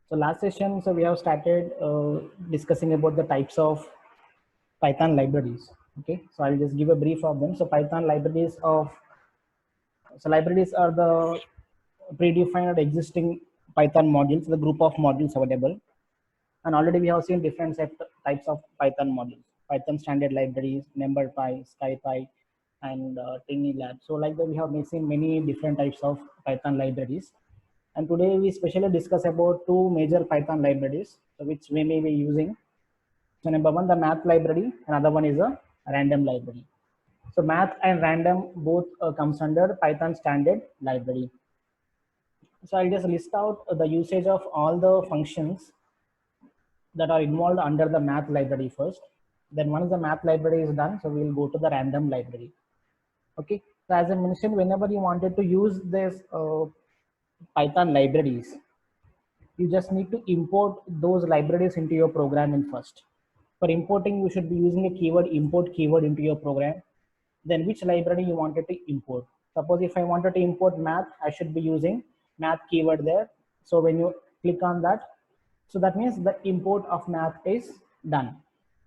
So last session, so we have started discussing about the types of Python libraries. Okay, so I'll just give a brief of them. So Python libraries libraries are the predefined existing Python modules, the group of modules available. And already we have seen different types of Python modules: Python standard libraries, NumPy, SciPy, and TinyLab. So like that, we have seen many different types of Python libraries. And today we specially discuss about two major Python libraries, so which we may be using. So number one, the math library, another one is a random library. So math and random both comes under Python standard library. So I'll just list out the usage of all the functions that are involved under the math library first. Then once the math library is done, so we'll go to the random library. Okay. So as I mentioned, whenever you wanted to use this Python libraries, you just need to import those libraries into your program in first. For importing, you should be using a keyword import keyword into your program. Then which library you wanted to import. Suppose if I wanted to import math, I should be using math keyword there. So when you click on that, so that means the import of math is done.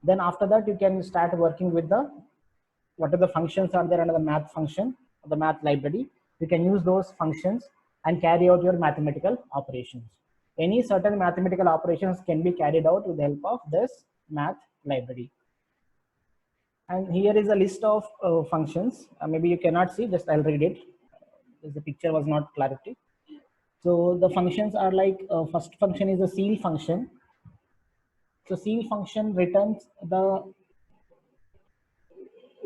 Then after that, you can start working with the what are the functions are there under the math function, the math library. You can use those functions and carry out your mathematical operations. Any certain mathematical operations can be carried out with the help of this math library. And here is a list of functions. Maybe you cannot see, just I'll read it. The picture was not clarity. So the functions are like, first function is a ceil function. So ceil function returns the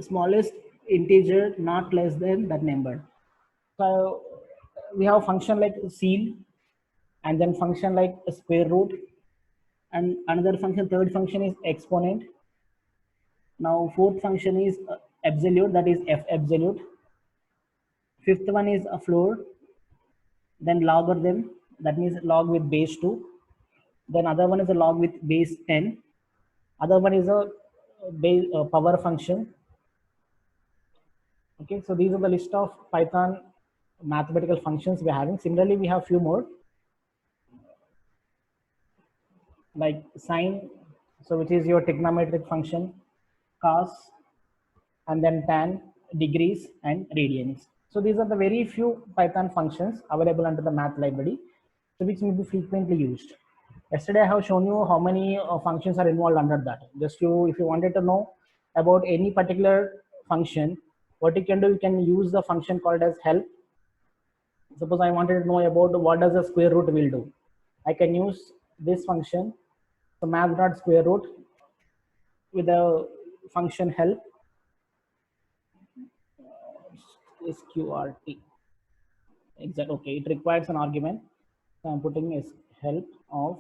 smallest integer not less than that number. So we have function like ceil, and then function like square root, and another function, third function is exponent. Now fourth function is absolute, that is f absolute. Fifth one is a floor, then logarithm, that means log with base 2. Then other one is a log with base 10. Other one is a base power function. Okay, so these are the list of Python mathematical functions we're having. Similarly, we have few more like sine, so which is your trigonometric function, cos, and then tan, degrees, and radians. So these are the very few Python functions available under the math library, so which may be frequently used. Yesterday I have shown you how many functions are involved under that. Just if you wanted to know about any particular function, what you can do, you can use the function called as help. Suppose I wanted to know about what does a square root will do. I can use this function, so math dot square root with the function help, sqrt. Exact. Okay, it requires an argument. So I'm putting is help of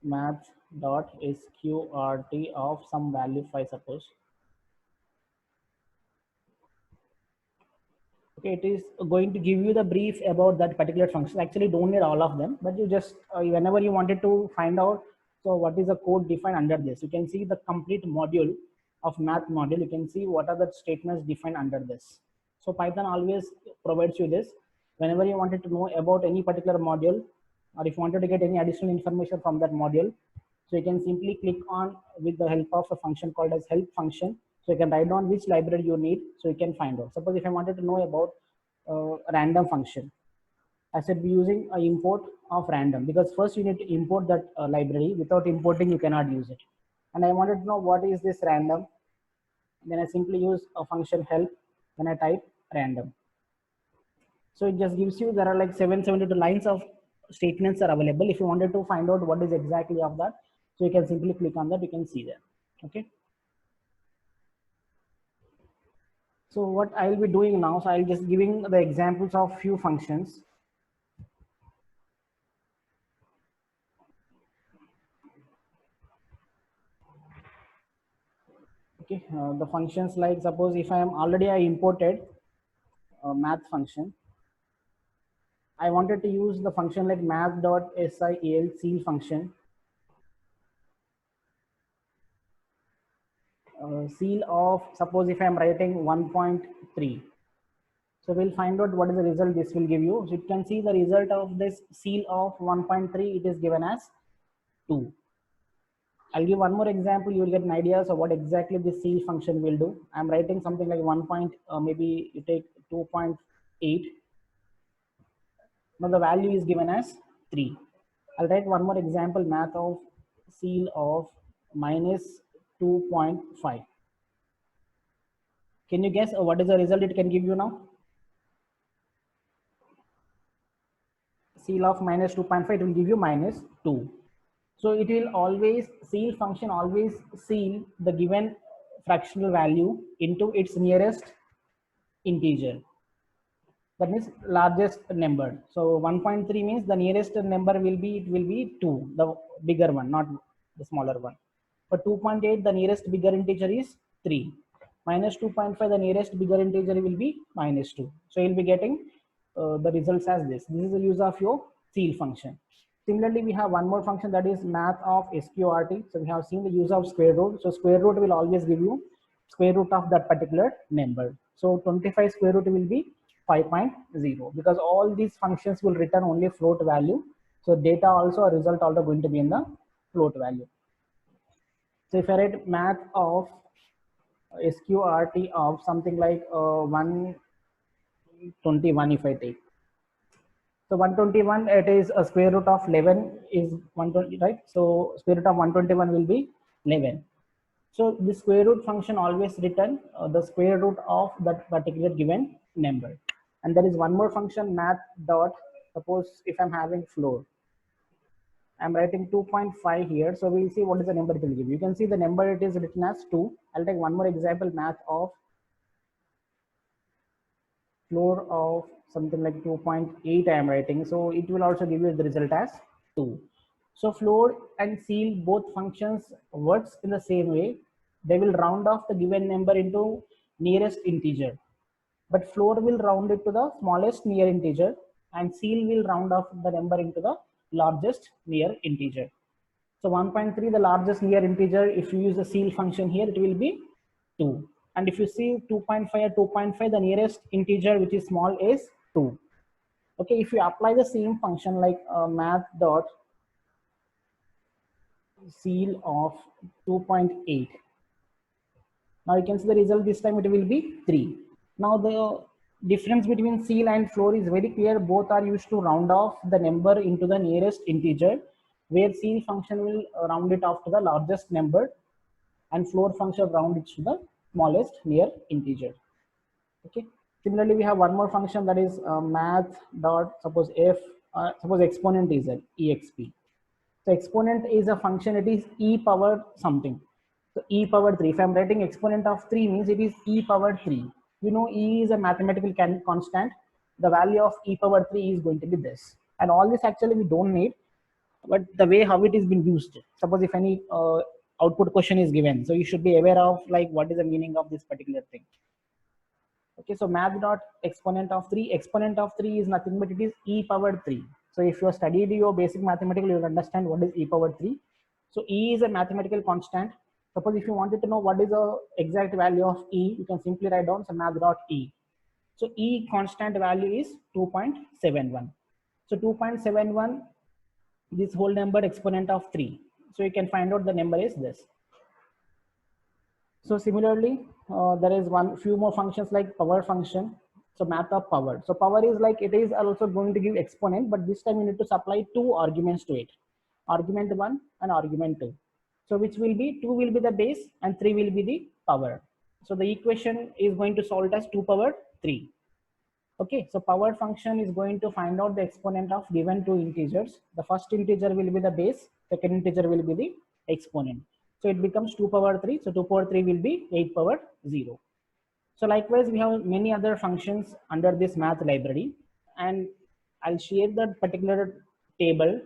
math dot sqrt of some value 5, suppose. Okay, it is going to give you the brief about that particular function. Actually, don't need all of them, but you just whenever you wanted to find out, so what is the code defined under this, you can see the complete module of math module. You can see what are the statements defined under this. So Python always provides you this whenever you wanted to know about any particular module, or if you wanted to get any additional information from that module. So you can simply click on with the help of a function called as help function. So you can write down which library you need, so you can find out. Suppose if I wanted to know about random function, I should be using a import of random, because first you need to import that library. Without importing, you cannot use it. And I wanted to know what is this random. Then I simply use a function help when I type random. So it just gives you, there are like 772 lines of statements are available. If you wanted to find out what is exactly of that, so you can simply click on that, you can see there. Okay. So what I'll be doing now, so I'll just giving the examples of few functions. Okay, the functions like, suppose if I imported a math function, I wanted to use the function like math.sil ceil function. Ceil of, suppose if I'm writing 1.3. So we'll find out what is the result this will give you. So you can see the result of this seal of 1.3, it is given as 2. I'll give one more example. You will get an idea of what exactly this seal function will do. I'm writing something like maybe you take 2.8. Now the value is given as 3. I'll write one more example, math of seal of minus 2.5. Can you guess what is the result it can give you now? Seal of minus 2.5, it will give you minus 2. So it will always, seal function always seal the given fractional value into its nearest integer. That means largest number. So 1.3 means the nearest number will be 2, the bigger one, not the smaller one. For 2.8, the nearest bigger integer is 3. Minus 2.5, the nearest bigger integer will be minus 2. So you'll be getting the results as this. This is the use of your seal function. Similarly, we have one more function, that is math of sqrt. So we have seen the use of square root. So square root will always give you square root of that particular number. So 25 square root will be 5.0, because all these functions will return only float value. So data also, a result also going to be in the float value. So if I write math of sqrt of something like 121, if I take, so 121, it is a square root of 11 is 120, right? So square root of 121 will be 11. So the square root function always return the square root of that particular given number. And there is one more function, math dot, suppose if I'm having floor, I'm writing 2.5 here. So we'll see what is the number it will give. You can see the number it is written as 2. I'll take one more example, math of floor of something like 2.8 I am writing. So it will also give you the result as 2. So floor and seal both functions works in the same way. They will round off the given number into nearest integer, but floor will round it to the smallest near integer, and seal will round off the number into the largest near integer. So 1.3, the largest near integer, if you use the seal function here, it will be 2. And if you see 2.5 or 2.5, the nearest integer which is small is 2. Okay, if you apply the same function like math dot seal of 2.8, now you can see the result this time it will be 3. Now the difference between seal and floor is very clear. Both are used to round off the number into the nearest integer, where seal function will round it off to the largest number and floor function round it to the smallest near integer. Okay. Similarly, we have one more function, that is math dot, suppose suppose exponent is an exp. So exponent is a function, it is e power something. So e power 3. If I'm writing exponent of 3 means it is e power 3. You know, e is a mathematical constant. The value of e power 3 is going to be this. And all this actually we don't need, but the way how it is being used. Suppose if any output question is given, so you should be aware of like what is the meaning of this particular thing. Okay, so math dot exponent of 3. Exponent of 3 is nothing but it is e power 3. So if you have studied your basic mathematical, you will understand what is e power 3. So e is a mathematical constant. Suppose if you wanted to know what is the exact value of e, you can simply write down some math dot e. So e constant value is 2.71. So 2.71, this whole number exponent of 3. So you can find out the number is this. So similarly, there is few more functions like power function. So math of power. So power is like, it is also going to give exponent, but this time you need to supply 2 arguments to it. Argument 1 and argument 2. So which will be, 2 will be the base and 3 will be the power. So the equation is going to solve it as 2 power 3. Okay, so power function is going to find out the exponent of given two integers. The first integer will be the base, second integer will be the exponent. So it becomes 2 power 3. So 2 power 3 will be 8 power 0. So likewise, we have many other functions under this math library, and I'll share that particular table.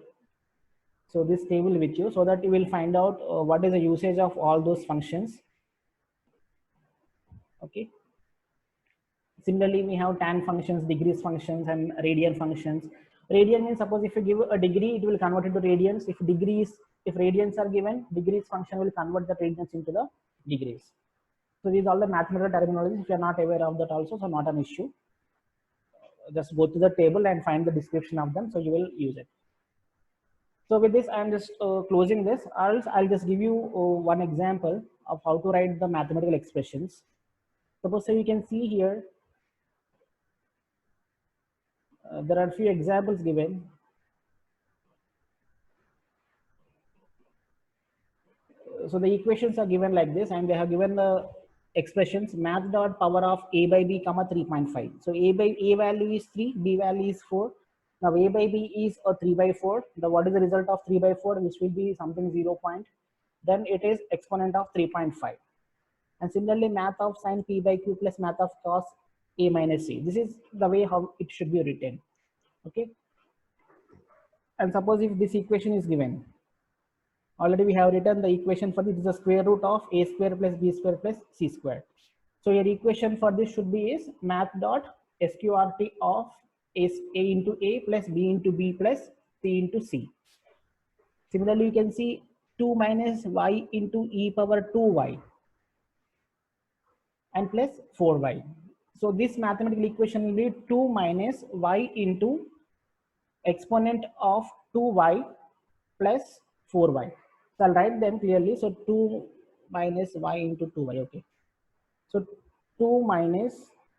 So this table with you, so that you will find out what is the usage of all those functions. Okay. Similarly, we have tan functions, degrees functions, and radian functions. Radian means, suppose if you give a degree, it will convert into radians. If radians are given, degrees function will convert the radians into the degrees. So these are all the mathematical terminologies. If you are not aware of that also, so not an issue. just go to the table and find the description of them, so you will use it. So with this, I'm just closing this. I'll just give you one example of how to write the mathematical expressions. Suppose you can see here, there are a few examples given. So the equations are given like this, and they have given the expressions math dot power of a by b comma 3.5. So a value is 3, b value is 4. Now a by b is a 3 by 4. The what is the result of 3 by 4, which will be something 0 point. Then it is exponent of 3.5. And similarly, math of sine p by q plus math of cos a minus c. This is the way how it should be written. Okay. And suppose if this equation is given, already we have written the equation for this is the square root of a square plus b square plus c square. So your equation for this should be is math dot sqrt of a into a plus b into b plus c into c. Similarly, you can see 2 minus y into e power 2y and plus 4y. So this mathematical equation will be 2 minus y into exponent of 2y plus 4y. So I'll write them clearly. So 2 minus y into 2y. Okay. So 2 minus,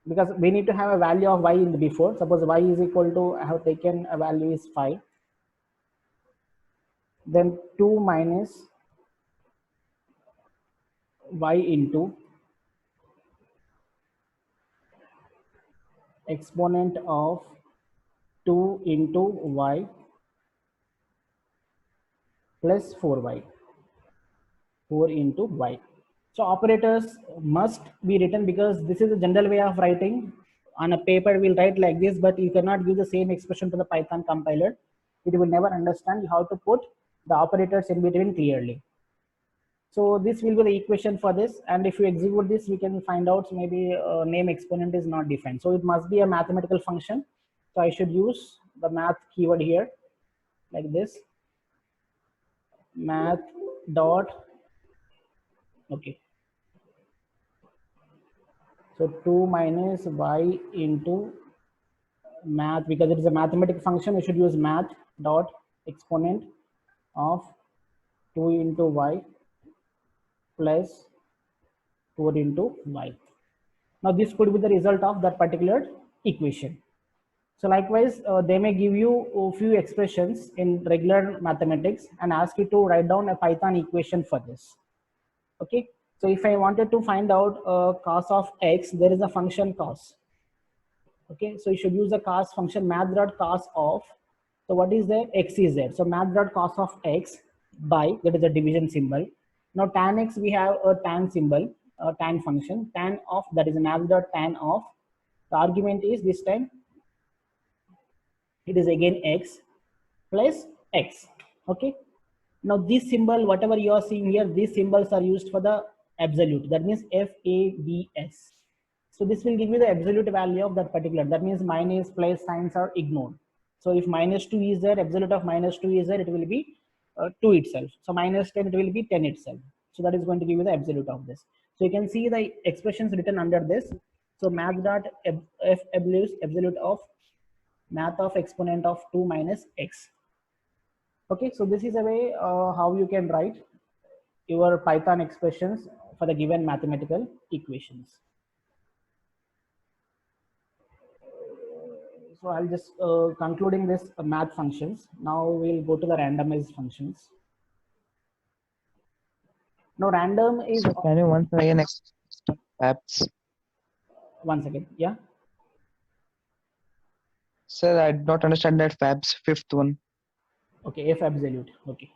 because we need to have a value of y in the before. Suppose y is equal to, I have taken a value is 5. Then 2 minus y into exponent of 2 into y plus 4y. 4 into y. So operators must be written because this is a general way of writing. On a paper, we'll write like this, but you cannot give the same expression to the Python compiler. It will never understand how to put the operators in between clearly. So this will be the equation for this. And if you execute this, we can find out maybe name exponent is not defined. So it must be a mathematical function. So I should use the math keyword here like this. Math dot, okay. So 2 minus y into math, because it is a mathematical function, we should use math dot exponent of 2 into y plus 4 into y. Now this could be the result of that particular equation. So likewise, they may give you a few expressions in regular mathematics and ask you to write down a Python equation for this. Okay. So if I wanted to find out cos of x, there is a function cos. Okay, so you should use the cos function math dot cos of, so what is there, x is there, so math dot cos of x by, that is a division symbol. Now tan x, we have a tan symbol, a tan function, tan of, that is a math dot tan of, the argument is this time it is again x plus x. Okay, now this symbol, whatever you are seeing here, these symbols are used for the absolute, that means FABS. So this will give you the absolute value of that particular, that means minus plus signs are ignored. So if minus 2 is there, absolute of minus 2 is there, it will be 2 itself. So minus 10, it will be 10 itself. So that is going to give you the absolute of this. So you can see the expressions written under this. So math dot f absolute of math of exponent of 2 minus x. Okay, so this is a way how you can write your Python expressions for the given mathematical equations. So I'll just concluding this math functions. Now we'll go to the randomized functions. Now random is. So can you once again explain fabs? One second, yeah. Sir, I did not understand that fabs fifth one. Okay, f absolute. Okay.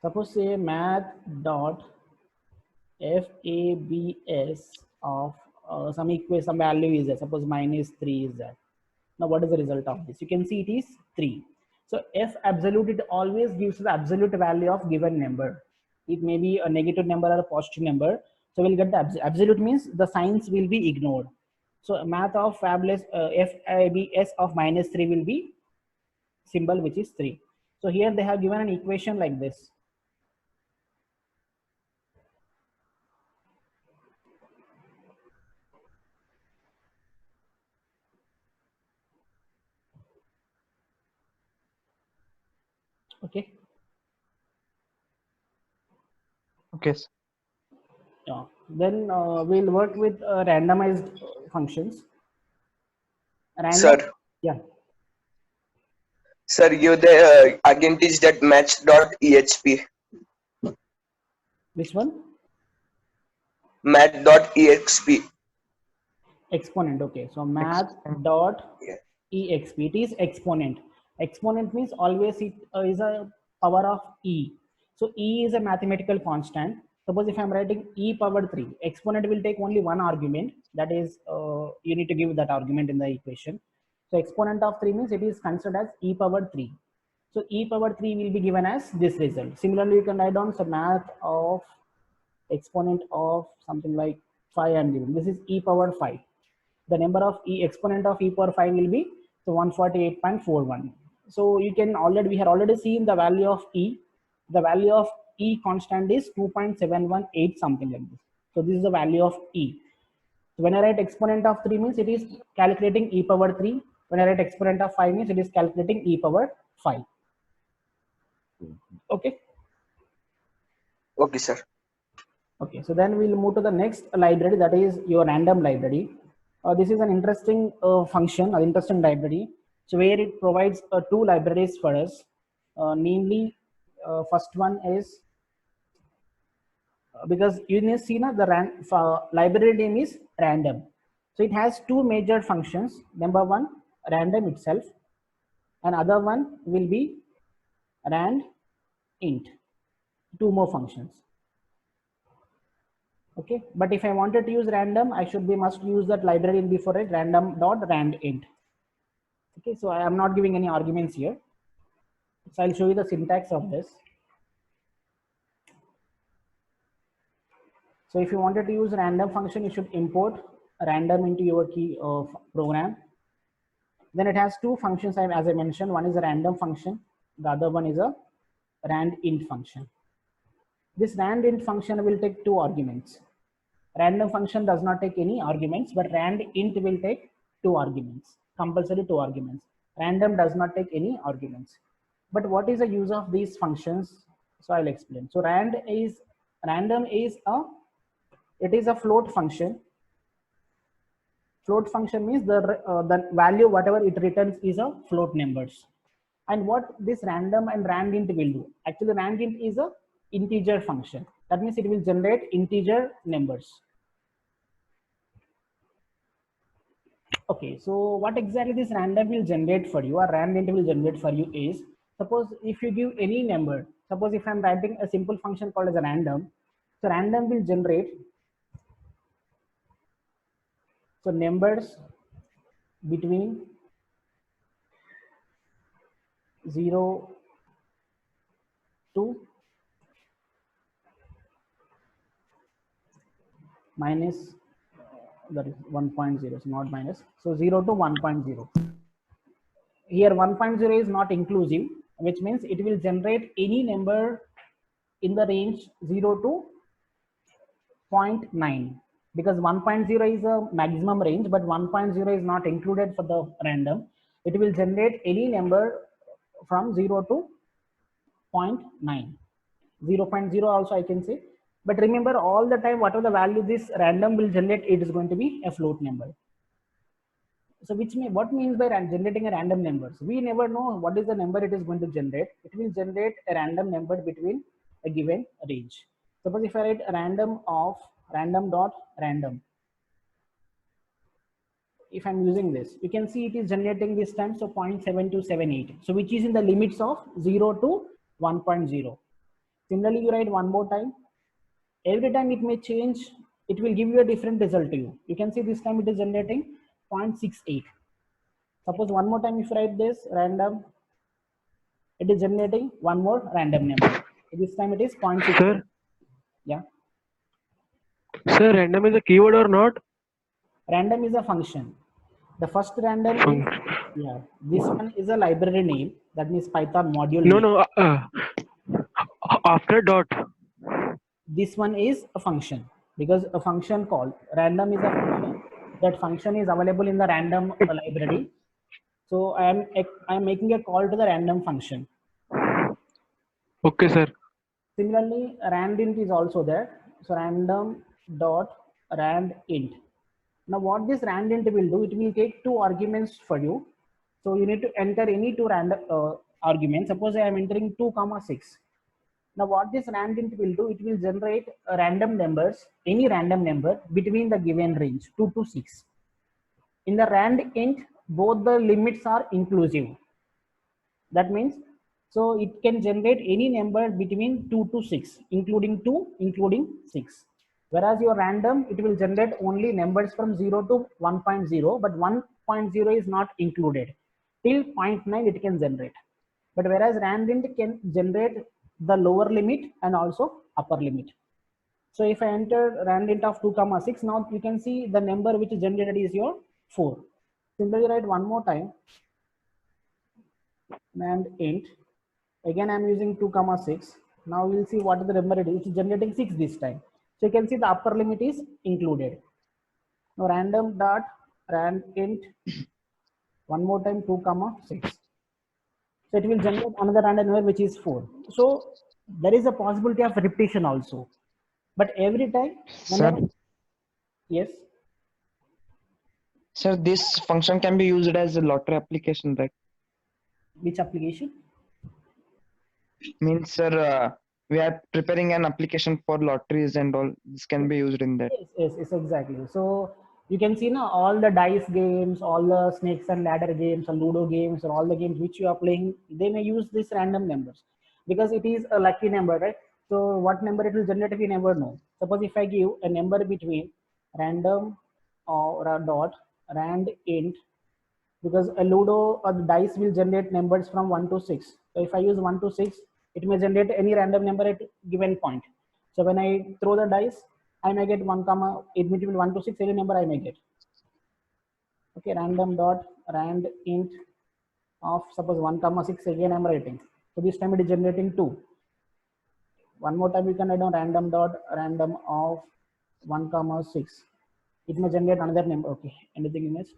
Suppose say math dot FABS of some equation, some value is there. Suppose minus 3 is there. Now what is the result of this? You can see it is 3. So f absolute, it always gives the absolute value of given number. It may be a negative number or a positive number. So we'll get the absolute, means the signs will be ignored. So math of fabulous FABS of minus 3 will be symbol which is 3. So here they have given an equation like this. Okay. Okay. Sir. Yeah. Then we'll work with randomized functions. Random. Sir, Yeah. sir, you again teach that match.exp. Which one? Match.exp. Exponent. Okay. So math Exponent. dot Yeah. exp. It is exponent. Exponent means always it is a power of e. So e is a mathematical constant. Suppose if I'm writing e power 3, exponent will take only one argument. That is, you need to give that argument in the equation. So exponent of 3 means it is considered as e power 3. So e power 3 will be given as this result. Similarly, you can write down some math of exponent of something like 5 and given. This is e power 5. The number of exponent of e power 5 will be so 148.41. So you can already, we have already seen the value of e. The value of e constant is 2.718 something like this. So this is the value of e. So when I write exponent of 3 means it is calculating e power 3. When I write exponent of 5 means it is calculating e power 5. Okay. Okay, sir. Okay, so then we'll move to the next library, that is your random library. This is an interesting function, an interesting library. So where it provides two libraries for us, namely, first one is because you need to see now the library name is random. So it has two major functions. Number one, random itself, and other one will be rand int. Two more functions. Okay, but if I wanted to use random, I should be must use that library in before it, random.randint. Okay, so I am not giving any arguments here. So I'll show you the syntax of this. So if you wanted to use random function, you should import random into your key of program. Then it has two functions as I mentioned. One is a random function. The other one is a randint function. This randint function will take two arguments. Random function does not take any arguments, but randint will take two arguments, compulsory two arguments. Random does not take any arguments. But what is the use of these functions? So I'll explain. So random is a float function. Float function means the value whatever it returns is a float numbers. And what this random and randint will do? Actually, randint is a integer function. That means it will generate integer numbers. Okay, so what exactly this random will generate for you or randint will generate for you is, suppose if you give any number, suppose if I'm writing a simple function called as a random, so random will generate so numbers between 0 to minus that is 1.0, so not minus, so 0 to 1.0. Here 1.0 is not inclusive, which means it will generate any number in the range 0 to 0.9, because 1.0 is a maximum range, but 1.0 is not included for the random. It will generate any number from 0 to 0.9. 0.0 also I can say, but remember all the time whatever the value this random will generate, it is going to be a float number. So what means by generating a random number? So we never know what is the number it is going to generate. It will generate a random number between a given range. Suppose if I write a random of random.random, if I'm using this, you can see it is generating this time, so 0.7278, so which is in the limits of 0 to 1.0. Similarly, you write one more time. Every time it may change, it will give you a different result to you. You can see this time it is generating 0.68. Suppose one more time if you write this random, it is generating one more random number. So this time it is 0.68. Sir, Yeah. sir, random is a keyword or not? Random is a function. The first random is, yeah, this one is a library name, that means Python module No, name. no. After dot. This one is a function, because a function called random is a function. That function is available in the random library. So I am making a call to the random function. Okay, sir. Similarly, randint is also there. So random dot randint. Now what this randint will do, it will take two arguments for you. So you need to enter any two random arguments. Suppose I am entering 2 comma 6. Now what this randint will do, it will generate random numbers, any random number between the given range 2 to 6. In the randint, both the limits are inclusive. That means, so it can generate any number between 2 to 6, including 2, including 6. Whereas your random, it will generate only numbers from 0 to 1.0, but 1.0 is not included. Till 0.9 it can generate. But whereas randint can generate the lower limit and also upper limit. So if I enter randint of 2 comma 6, now you can see the number which is generated is your 4. Simply write one more time, and int. Again I'm using 2 comma 6. Now we'll see what is the number it is. It's generating 6 this time. So you can see the upper limit is included. Now random dot rand int, one more time 2 comma 6. So it will generate another random number which is 4. So there is a possibility of repetition also. But every time, Sir, whenever, yes, sir, this function can be used as a lottery application, right? which application? Means, sir, we are preparing an application for lotteries and all. This can be used in that. Yes, exactly. So you can see now all the dice games, all the snakes and ladder games, or Ludo games, or all the games which you are playing, they may use these random numbers because it is a lucky number, right? So what number it will generate, we never know. Suppose if I give a number between random or a dot rand int, because a Ludo or the dice will generate numbers from 1 to 6. So if I use 1 to 6, it may generate any random number at given point. So when I throw the dice, I may get 1 comma, in between 1 to 6, any number I may get. Okay, random dot rand int of suppose 1 comma 6, again I'm writing. So this time it is generating 2. One more time you can write down random dot random of 1 comma 6. It may generate another number. Okay, anything you missed?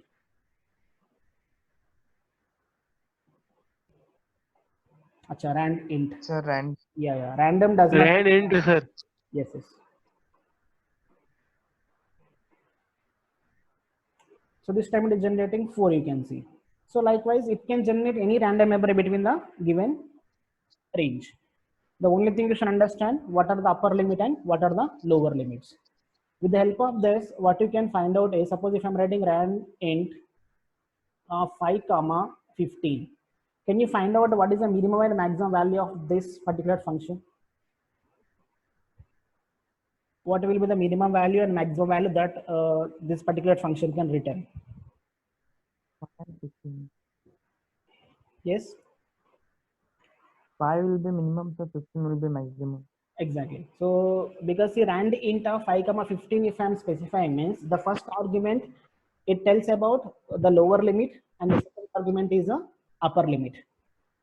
Acha, rand int. Sir, and Yeah. Random does not. Rand int, sir. Yes. So this time it is generating 4, you can see. So likewise, it can generate any random number between the given range. The only thing you should understand, what are the upper limit and what are the lower limits. With the help of this, what you can find out is, suppose if I'm writing rand int 5 comma 15, can you find out what is the minimum and maximum value of this particular function? What will be the minimum value and maximum value that this particular function can return? Yes, 5 will be minimum, so 15 will be maximum. exactly. So because the rand int of 5 comma 15, if I'm specifying, means the first argument, it tells about the lower limit, and the second argument is the upper limit.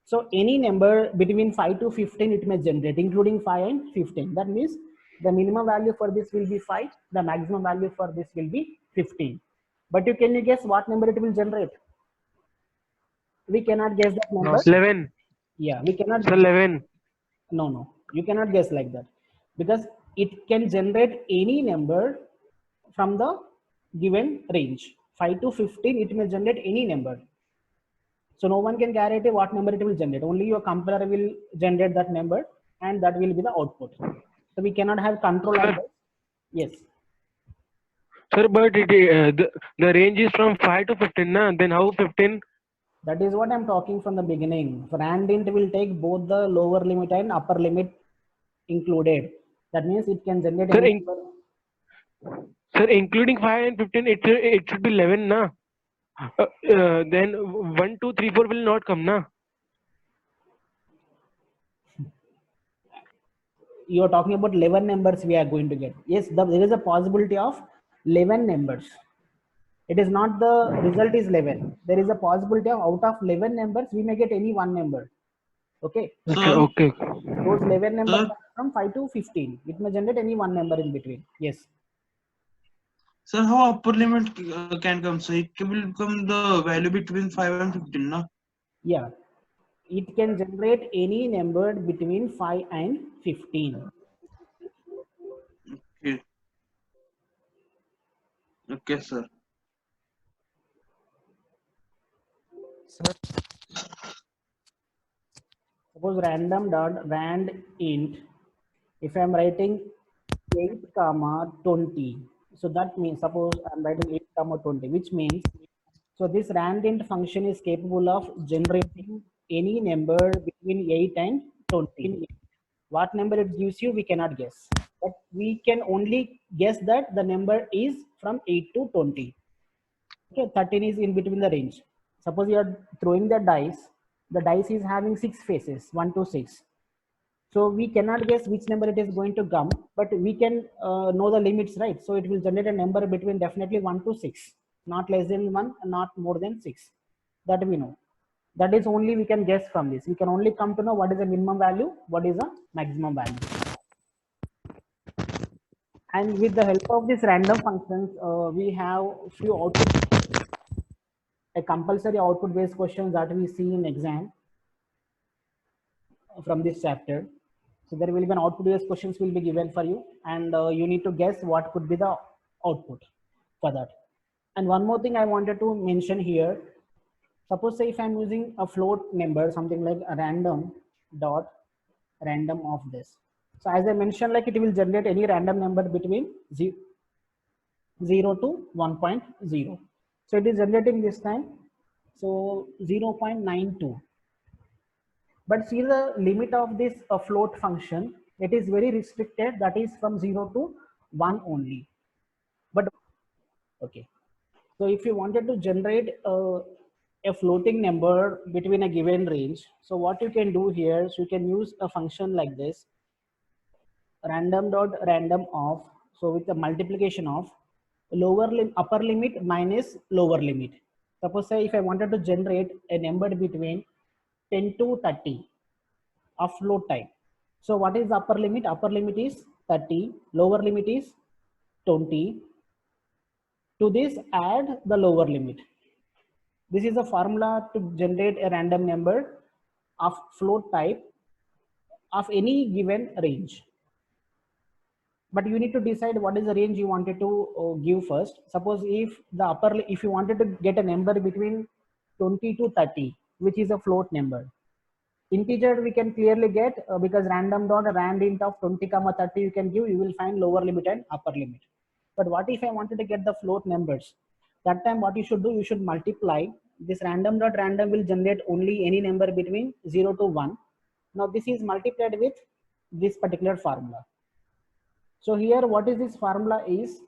So any number between 5 to 15 it may generate, including 5 and 15. That means the minimum value for this will be 5, the maximum value for this will be 15. But can you guess what number it will generate? We cannot guess that number. 11. Yeah, we cannot. Sir, 11. No, you cannot guess like that, because it can generate any number from the given range. 5 to 15, it may generate any number. So no one can guarantee what number it will generate. Only your compiler will generate that number, and that will be the output. So we cannot have control on that. Yes. Sir, but the range is from 5 to 15, na? Then how 15? That is what I'm talking from the beginning. Rand int will take both the lower limit and upper limit included. That means it can generate Sir, any number. Sir, including 5 and 15, it should be 11, na? Then 1, 2, 3, 4 will not come, na? You are talking about 11 numbers we are going to get. Yes, there is a possibility of 11 numbers. It is not the result is 11. There is a possibility of out of 11 numbers, we may get any one number. Okay. Okay. Those 11 numbers are from 5 to 15. It may generate any one number in between. Yes. Sir, how upper limit can come? So it will become the value between 5 and 15, no? Yeah. it can generate any number between 5 and 15. Okay. Okay, sir. Suppose random dot rand int, if I'm writing 8 comma 20, so that means suppose I'm writing 8 comma 20, which means so this rand int function is capable of generating any number between 8 and 20. What number it gives you, we cannot guess, but we can only guess that the number is from 8 to 20. Okay, 13 is in between the range. Suppose you are throwing the dice is having 6 faces, 1 to 6. So we cannot guess which number it is going to come, but we can know the limits, right? So it will generate a number between definitely 1 to 6, not less than 1, not more than 6. That we know. That is only we can guess from this. We can only come to know what is the minimum value, what is the maximum value. And with the help of these random functions, we have few output, a compulsory output based questions that we see in exam from this chapter. So there will be an output based questions will be given for you, and you need to guess what could be the output for that. And one more thing I wanted to mention here, suppose say if I'm using a float number, something like a random dot random of this. So as I mentioned, like it will generate any random number between 0 to 1.0. So it is generating this time, so 0.92. But see the limit of this float function, it is very restricted, that is from 0 to 1 only. But okay, so if you wanted to generate a floating number between a given range, so what you can do here, so you can use a function like this, random dot random of, so with the multiplication of upper limit minus lower limit. Suppose say if I wanted to generate a number between 10 to 30 of float type. So what is the upper limit? Upper limit is 30, lower limit is 20. To this add the lower limit. This is a formula to generate a random number of float type of any given range. But you need to decide what is the range you wanted to give first. Suppose if if you wanted to get a number between 20 to 30, which is a float number. Integer we can clearly get because random dot rand int of 20 comma 30 you can give, you will find lower limit and upper limit. But what if I wanted to get the float numbers? That time what you should do, you should multiply this random dot random will generate only any number between 0 to 1. Now this is multiplied with this particular formula. So here what is this formula is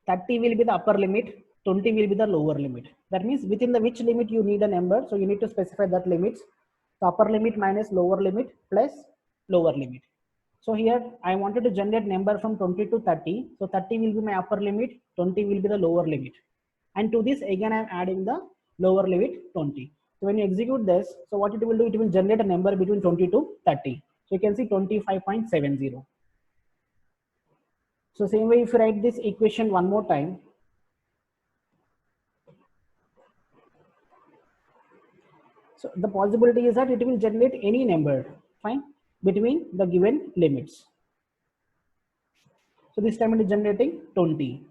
30 will be the upper limit, 20 will be the lower limit. That means within the which limit you need a number, so you need to specify that limits. So upper limit minus lower limit plus lower limit. So here I wanted to generate number from 20 to 30. So 30 will be my upper limit, 20 will be the lower limit. And to this again I am adding the lower limit 20. So when you execute this, so what it will do, it will generate a number between 20 to 30. So you can see 25.70. So same way if you write this equation one more time, so the possibility is that it will generate any number, fine, between the given limits. So this time it is generating 20.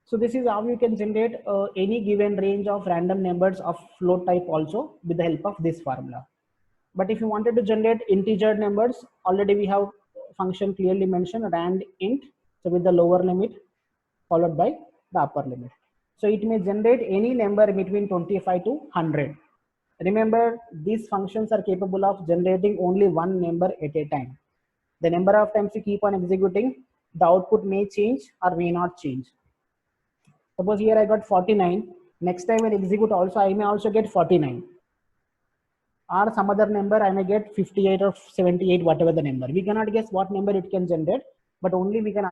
So this is how you can generate any given range of random numbers of float type also with the help of this formula. But if you wanted to generate integer numbers, already we have function clearly mentioned rand int, so with the lower limit followed by the upper limit. So it may generate any number between 25 to 100. Remember, these functions are capable of generating only one number at a time. The number of times you keep on executing, the output may change or may not change. Suppose here I got 49. Next time when I execute also, I may also get 49. Or some other number, I may get 58 or 78, whatever the number. We cannot guess what number it can generate, but only we can